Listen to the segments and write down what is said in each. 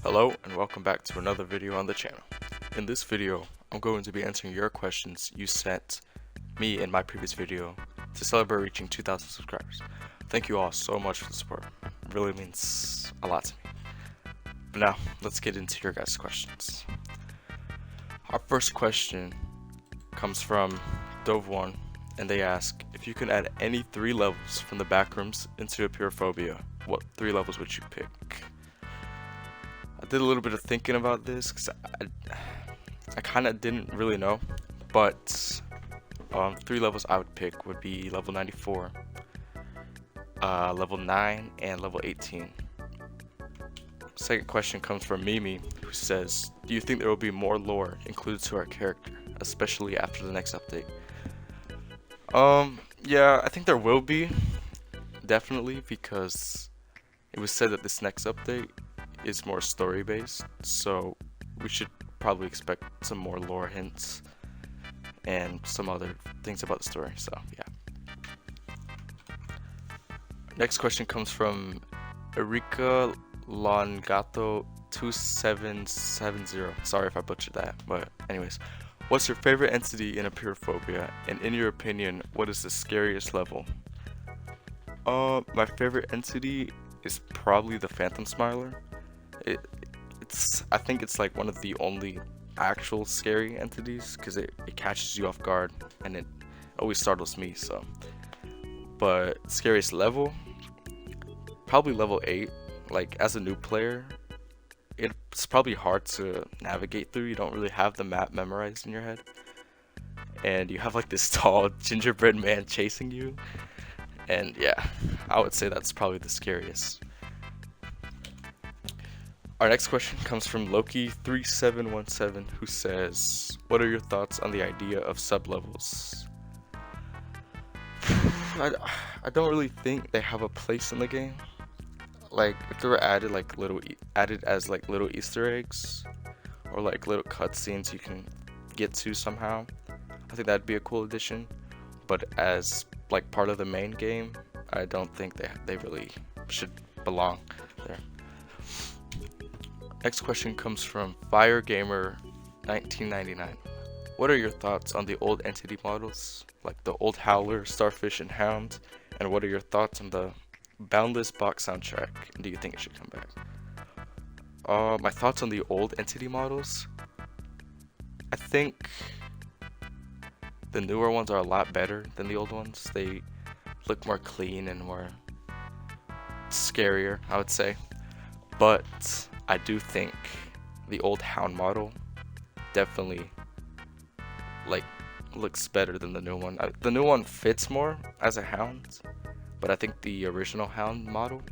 Hello and welcome back to another video on the channel. In this video, I'm going to be answering your questions you sent me in my previous video to celebrate reaching 2,000 subscribers. Thank you all so much for the support. It really means a lot to me. But now, let's get into your guys' questions. Our first question comes from Dove1, and they ask, if you could add any 3 levels from the backrooms into Apeirophobia, what 3 levels would you pick? I did a little bit of thinking about this because I kind of didn't really know, but 3 levels I would pick would be level 94, level 9, and level 18. Second question comes from Mimi, who says, do you think there will be more lore included to our character, especially after the next update? Yeah, I think there will be, definitely, because it was said that this next update is more story based, so we should probably expect some more lore hints and some other things about the story. So yeah. Next question comes from Erika Longato 2770. Sorry if I butchered that, but anyways, what's your favorite entity in Apeirophobia, and in your opinion, what is the scariest level? My favorite entity is probably the Phantom Smiler. I think it's like one of the only actual scary entities because it catches you off guard and it always startles me. So, but scariest level, probably level 8. Like as a new player, it's probably hard to navigate through. You don't really have the map memorized in your head, and you have like this tall gingerbread man chasing you, and yeah, I would say that's probably the scariest. Our next question comes from Loki3717, who says, what are your thoughts on the idea of sublevels? I don't really think they have a place in the game. Like if they were added like added as like little Easter eggs or like little cutscenes you can get to somehow, I think that'd be a cool addition. But as like part of the main game, I don't think they really should belong there. Next question comes from FireGamer1999. What are your thoughts on the old entity models, like the old Howler, Starfish, and Hound? And what are your thoughts on the Boundless box soundtrack? And do you think it should come back? My thoughts on the old entity models? I think the newer ones are a lot better than the old ones. They look more clean and more scarier, I would say. But I do think the old Hound model definitely like looks better than the new one. The new one fits more as a Hound, but I think the original Hound model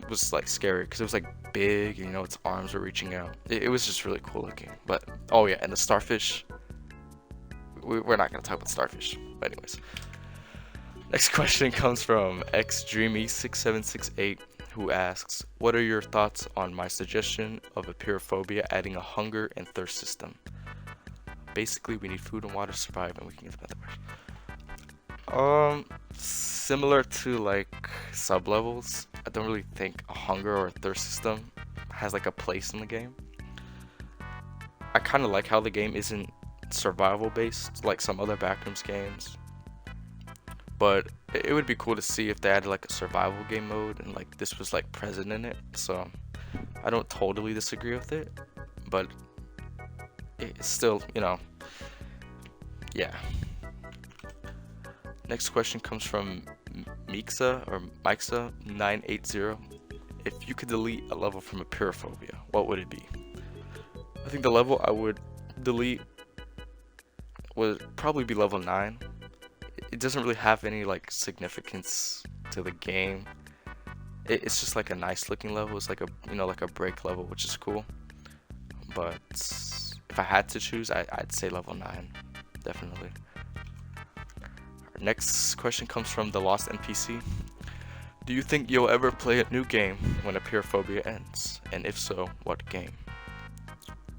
was like scary because it was like big, and, its arms were reaching out. It was just really cool looking. But oh yeah, and the Starfish. We're not gonna talk about Starfish, but anyways. Next question comes from XDreamy6768, who asks, what are your thoughts on my suggestion of Apeirophobia adding a hunger and thirst system? Basically, we need food and water to survive, and we can get the metaverse. Similar to like sub-levels, I don't really think a hunger or a thirst system has like a place in the game. I kind of like how the game isn't survival based like some other backrooms games. But it would be cool to see if they added like a survival game mode and like this was like present in it. So I don't totally disagree with it, but it's still, yeah. Next question comes from Mixa980. If you could delete a level from Apeirophobia, what would it be? I think the level I would delete would probably be level 9. It doesn't really have any like significance to the game. It's just like a nice looking level. It's like a like a break level, which is cool. But if I had to choose, I'd say level 9, definitely. Our next question comes from the Lost NPC. Do you think you'll ever play a new game when Apeirophobia ends? And if so, what game?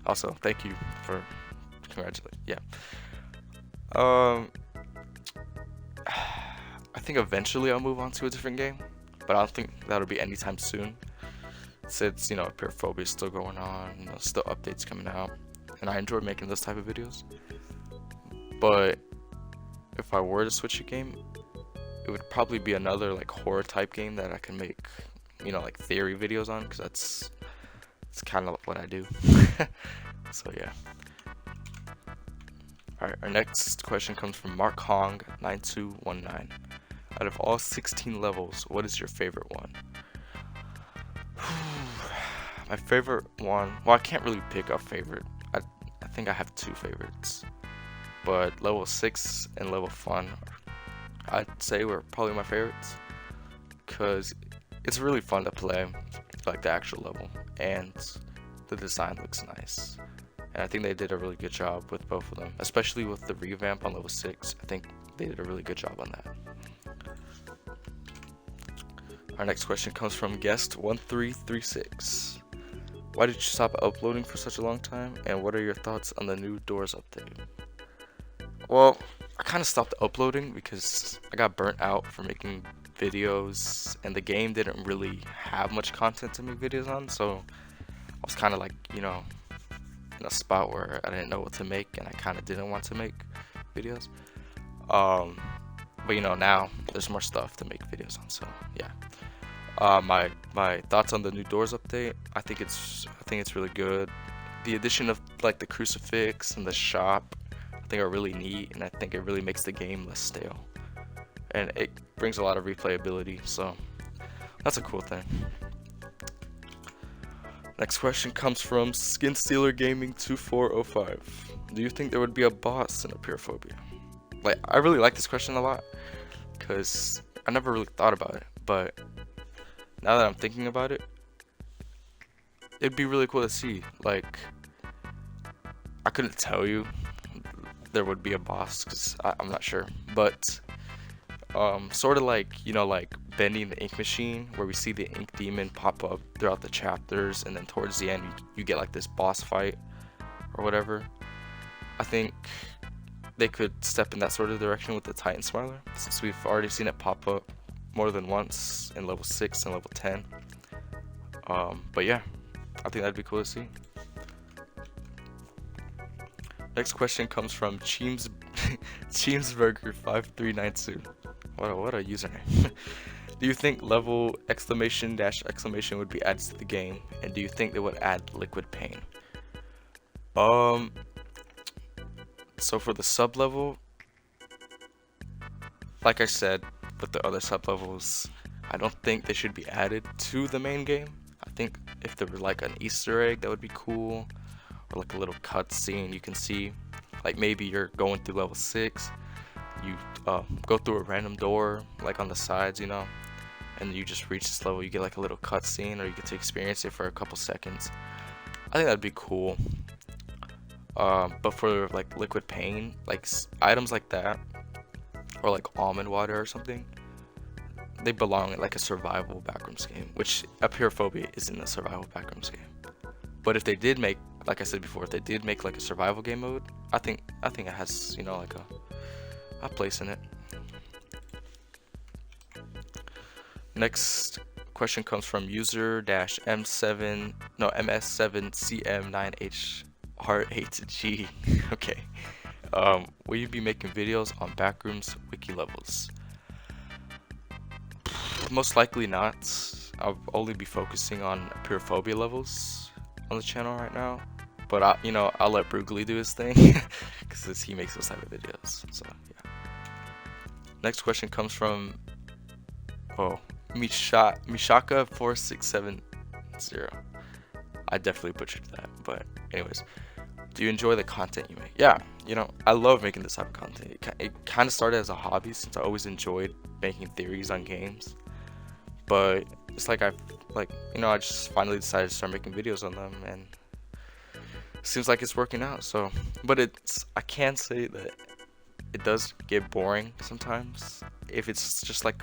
Also, thank you for congratulating. Yeah. I think eventually I'll move on to a different game, but I don't think that'll be anytime soon. since Apeirophobia is still going on, still updates coming out, and I enjoy making those type of videos. But if I were to switch a game, it would probably be another like horror type game that I can make like theory videos on, because it's kind of what I do. So yeah. Alright, our next question comes from Mark Hong 9219. Out of all 16 levels, what is your favorite one? My favorite one, well, I can't really pick a favorite. I think I have two favorites, but level 6 and level fun, I'd say, were probably my favorites, because it's really fun to play, like the actual level, and the design looks nice. And I think they did a really good job with both of them, especially with the revamp on level 6. I think they did a really good job on that. Our next question comes from guest 1336. Why did you stop uploading for such a long time, and what are your thoughts on the new Doors update? Well, I kind of stopped uploading because I got burnt out for making videos, and the game didn't really have much content to make videos on, so I was kind of like, in a spot where I didn't know what to make, and I kind of didn't want to make videos. But now there's more stuff to make videos on, so yeah. My thoughts on the new Doors update, I think it's really good. The addition of like the crucifix and the shop, I think are really neat, and I think it really makes the game less stale, and it brings a lot of replayability, so that's a cool thing. Next question comes from Skin Stealer Gaming 2405. Do you think there would be a boss in Apeirophobia? Like, I really like this question a lot, because I never really thought about it, but now that I'm thinking about it, it'd be really cool to see. Like, I couldn't tell you there would be a boss, because I'm not sure, but sort of like, like bending the ink machine, where we see the ink demon pop up throughout the chapters, and then towards the end you get like this boss fight or whatever. I think they could step in that sort of direction with the Titan Smiler, since we've already seen it pop up more than once in level 6 and level 10. But yeah, I think that'd be cool to see. Next question comes from Cheemsburger5392. What a username. Do you think level exclamation dash exclamation would be added to the game, and do you think they would add liquid pain? So for the sub level, like I said with the other sub levels, I don't think they should be added to the main game. I think if there was like an Easter egg, that would be cool, or like a little cutscene you can see. Like maybe you're going through level 6, you go through a random door like on the sides, and you just reach this level, you get like a little cutscene, or you get to experience it for a couple seconds. I think that'd be cool. But for like liquid pain, like items like that, or like almond water or something, they belong in like a survival backrooms game, which Apeirophobia isn't a survival backrooms game. But if they did make, like I said before, if they did make like a survival game mode, I think it has, like a place in it. Next question comes from MS7CM9HR8G. Okay. Will you be making videos on backrooms wiki levels? Most likely not. I'll only be focusing on Apeirophobia levels on the channel right now. But I'll let Brugly do his thing, because he makes those type of videos. So yeah. Next question comes from Mishaka4670. I definitely butchered that, but anyways, do you enjoy the content you make? Yeah, I love making this type of content. It kind of started as a hobby, since I always enjoyed making theories on games, but it's like I just finally decided to start making videos on them, and it seems like it's working out. So, but I can say that it does get boring sometimes if it's just like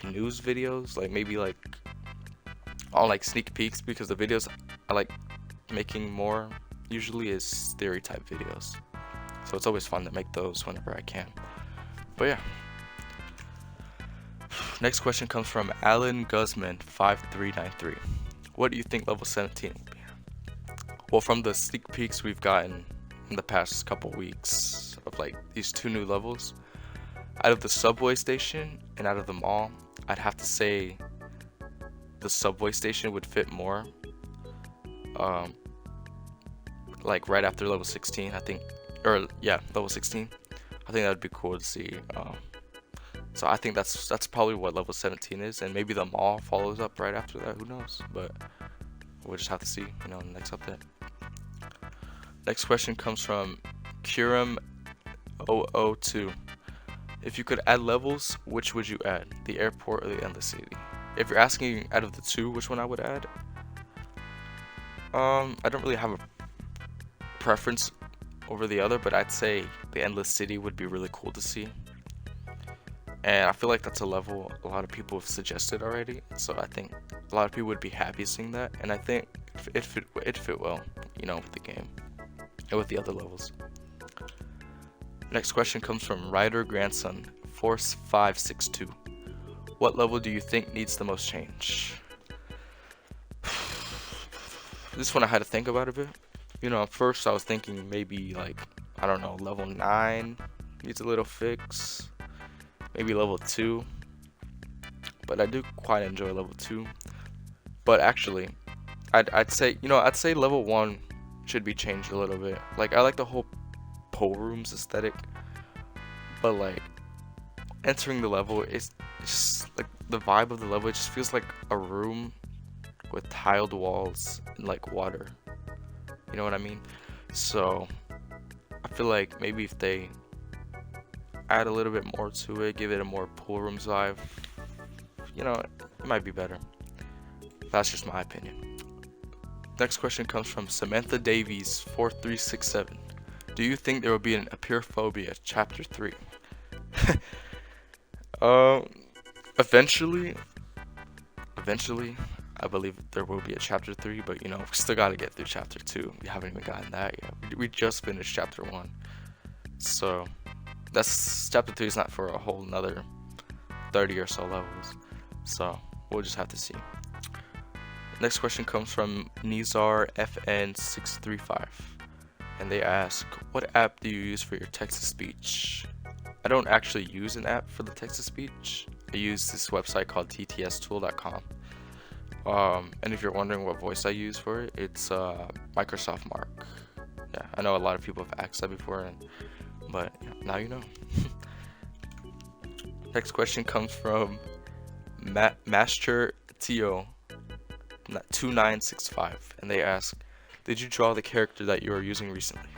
news videos, like maybe like on like sneak peeks, because the videos I like making more usually is theory type videos, so it's always fun to make those whenever I can. But yeah, Next question comes from Alan Guzman 5393. What do you think level 17 will be? Well, from the sneak peeks we've gotten in the past couple weeks of like these two new levels, out of the subway station and out of the mall, I'd have to say the subway station would fit more. Like right after level 16, I think, or yeah, level 16. I think that would be cool to see. So I think that's probably what level 17 is, and maybe the mall follows up right after that. Who knows? But we'll just have to see, in the next update. Next question comes from Kuram002. If you could add levels, which would you add? The airport or the endless city? If you're asking out of the two, which one I would add? I don't really have a preference over the other, but I'd say the endless city would be really cool to see. And I feel like that's a level a lot of people have suggested already, so I think a lot of people would be happy seeing that, and I think it fit well, with the game and with the other levels. Next question comes from Ryder Grandson 4562. What level do you think needs the most change? This one I had to think about a bit. At first I was thinking maybe like, I don't know, level 9 needs a little fix. Maybe level 2. But I do quite enjoy level 2. But actually, I'd say level 1 should be changed a little bit. Like, I like the whole pole rooms aesthetic, but like entering the level, it's just like the vibe of the level, it just feels like a room with tiled walls and like water. You know what I mean? So I feel like maybe if they add a little bit more to it, give it a more pool rooms vibe, it might be better. That's just my opinion. Next question comes from Samantha Davies 4367. Do you think there will be an Apeirophobia chapter 3? Eventually, I believe there will be a chapter 3, but we still gotta get through chapter 2. We haven't even gotten that yet. We just finished chapter 1. So that's chapter 3 is not for a whole nother 30 or so levels. So we'll just have to see. Next question comes from Nizar FN635. And they ask, what app do you use for your text-to-speech? I don't actually use an app for the text-to-speech. I use this website called ttstool.com. And if you're wondering what voice I use for it, it's Microsoft Mark. Yeah, I know a lot of people have asked that before, but now you know. Next question comes from Master Tio 2965, and they ask, did you draw the character that you are using recently?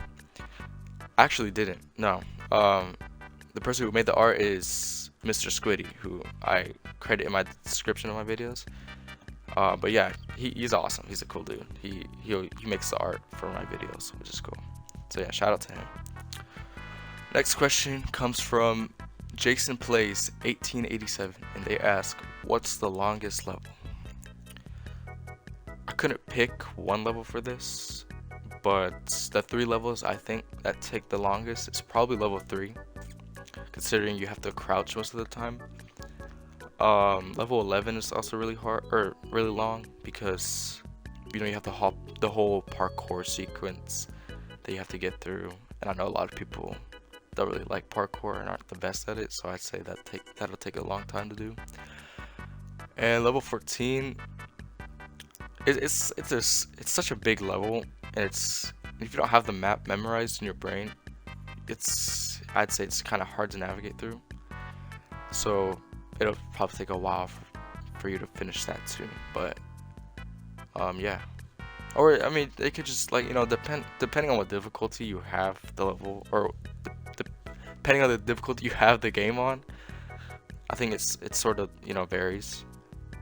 I actually didn't, no. The person who made the art is Mr. Squiddy, who I credit in my description of my videos. But yeah, he's awesome. He's a cool dude. He makes the art for my videos, which is cool. So yeah, shout out to him. Next question comes from Jason Plays 1887, and they ask, what's the longest level? I couldn't pick one level for this, but the 3 levels I think that take the longest is probably level 3, considering you have to crouch most of the time. Level 11 is also really hard, or really long, because you have to hop the whole parkour sequence that you have to get through, and I know a lot of people don't really like parkour and aren't the best at it, so I'd say that'll take a long time to do. And level 14, it's such a big level, and if you don't have the map memorized in your brain, I'd say it's kind of hard to navigate through. So it'll probably take a while for you to finish that too. But yeah, or I mean, they could just depending on what difficulty you have the level, or depending on the difficulty you have the game on. I think it's sort of varies,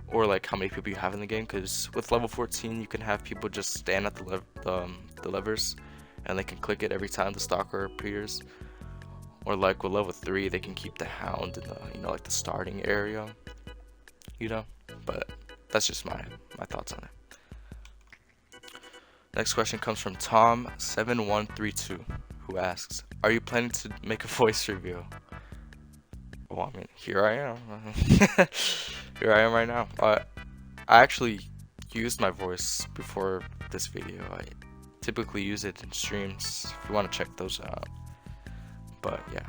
or like how many people you have in the game. Because with level 14, you can have people just stand at the levers, and they can click it every time the stalker appears. Or like with level 3, they can keep the hound in the like the starting area. But that's just my thoughts on it. Next question comes from Tom7132, who asks, are you planning to make a voice reveal? Well, I mean, here I am. Here I am right now. I actually used my voice before this video. I typically use it in streams if you want to check those out. But yeah.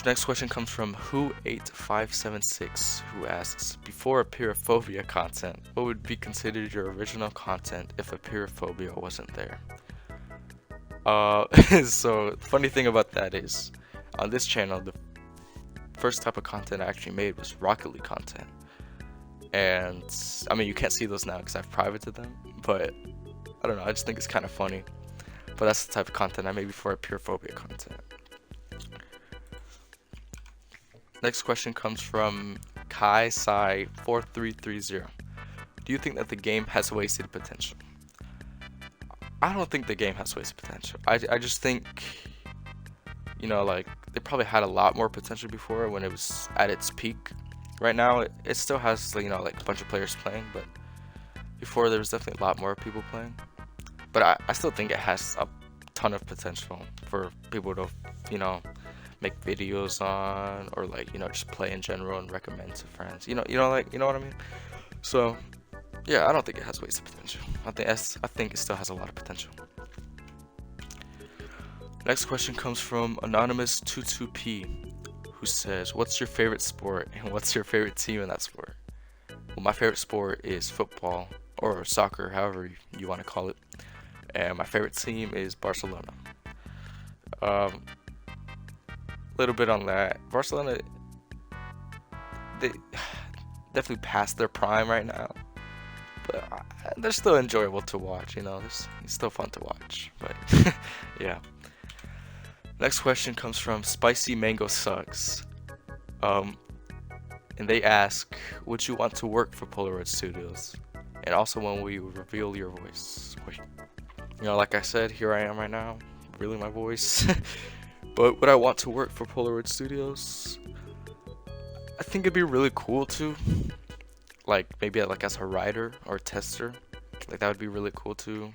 Next question comes from Who8576, who asks, before Apeirophobia content, what would be considered your original content if Apeirophobia wasn't there? So funny thing about that is, on this channel, the first type of content I actually made was Rocket League content. And I mean, you can't see those now because I've privated them, but I don't know, I just think it's kind of funny. But that's the type of content I made before Apeirophobia content. Next question comes from Kai Sai 4330. Do you think that the game has wasted potential? I don't think the game has wasted potential. I just think, you know, like, they probably had a lot more potential before when it was at its peak. Right now, it still has, you know, like a bunch of players playing, but before there was definitely a lot more people playing. But I still think it has a ton of potential for people to, you know, make videos on, or like, you know, just play in general and recommend to friends. You know what I mean? So yeah, I don't think it has wasted potential. I think it still has a lot of potential. Next question comes from Anonymous22P, who says, what's your favorite sport and what's your favorite team in that sport? Well, my favorite sport is football, or soccer, however you want to call it. And my favorite team is Barcelona. Little bit on that. Barcelona, they definitely past their prime right now, but they're still enjoyable to watch. You know, it's still fun to watch. But yeah. Next question comes from Spicy Mango Sucks, and they ask, would you want to work for Polaroid Studios? And also, when will you reveal your voice? Wait. You know, like I said, here I am right now, revealing my voice. But would I want to work for Polaroid Studios? I think it'd be really cool to, like, maybe like as a writer or tester. Like, that would be really cool too.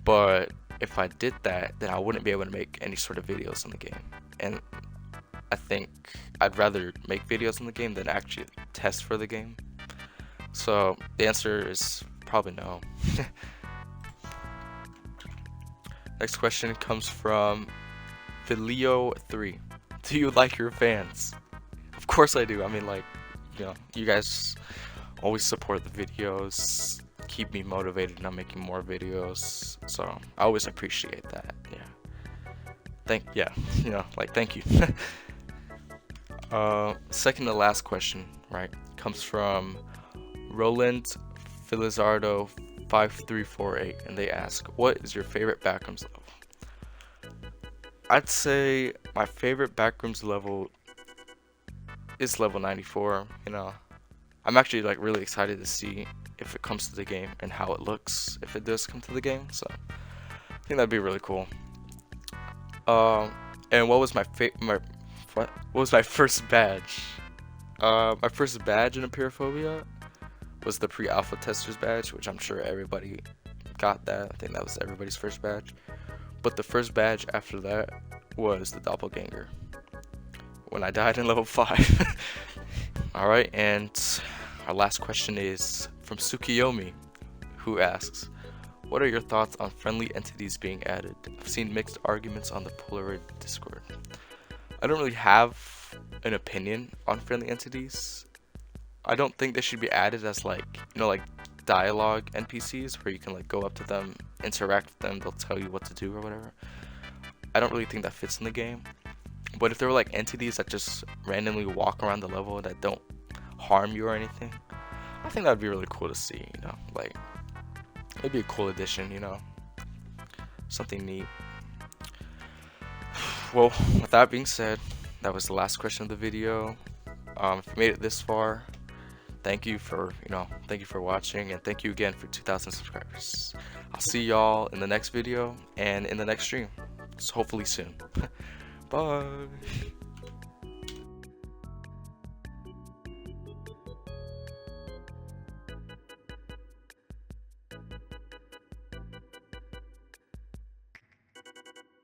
But if I did that, then I wouldn't be able to make any sort of videos in the game. And I think I'd rather make videos in the game than actually test for the game. So the answer is probably no. Next question comes from Filio3. Do you like your fans? Of course I do. I mean, like, you know, you guys always support the videos, keep me motivated on making more videos, so I always appreciate that. Yeah, you know, like, thank you. Second to last question, right, comes from Roland Filizardo 5348, and they ask, what is your favorite backrooms level? I'd say my favorite backrooms level is level 94. You know, I'm actually like really excited to see if it comes to the game and how it looks if it does come to the game. So I think that'd be really cool. And what was my what was my first badge? My first badge in Apeirophobia was the pre-alpha testers badge, which I'm sure everybody got that. I think that was everybody's first badge. But the first badge after that was the doppelganger, when I died in level 5. Alright, and our last question is from Tsukiyomi, who asks, what are your thoughts on friendly entities being added? I've seen mixed arguments on the Polaroid Discord. I don't really have an opinion on friendly entities. I don't think they should be added as, like, you know, like dialogue NPCs where you can like go up to them, interact with them, they'll tell you what to do or whatever. I don't really think that fits in the game. But if there were like entities that just randomly walk around the level that don't harm you or anything, I think that'd be really cool to see, you know, like, it'd be a cool addition, you know, something neat. Well, with that being said, that was the last question of the video. If you made it this far, thank you for watching, and thank you again for 2,000 subscribers. I'll see y'all in the next video and in the next stream, hopefully soon. Bye.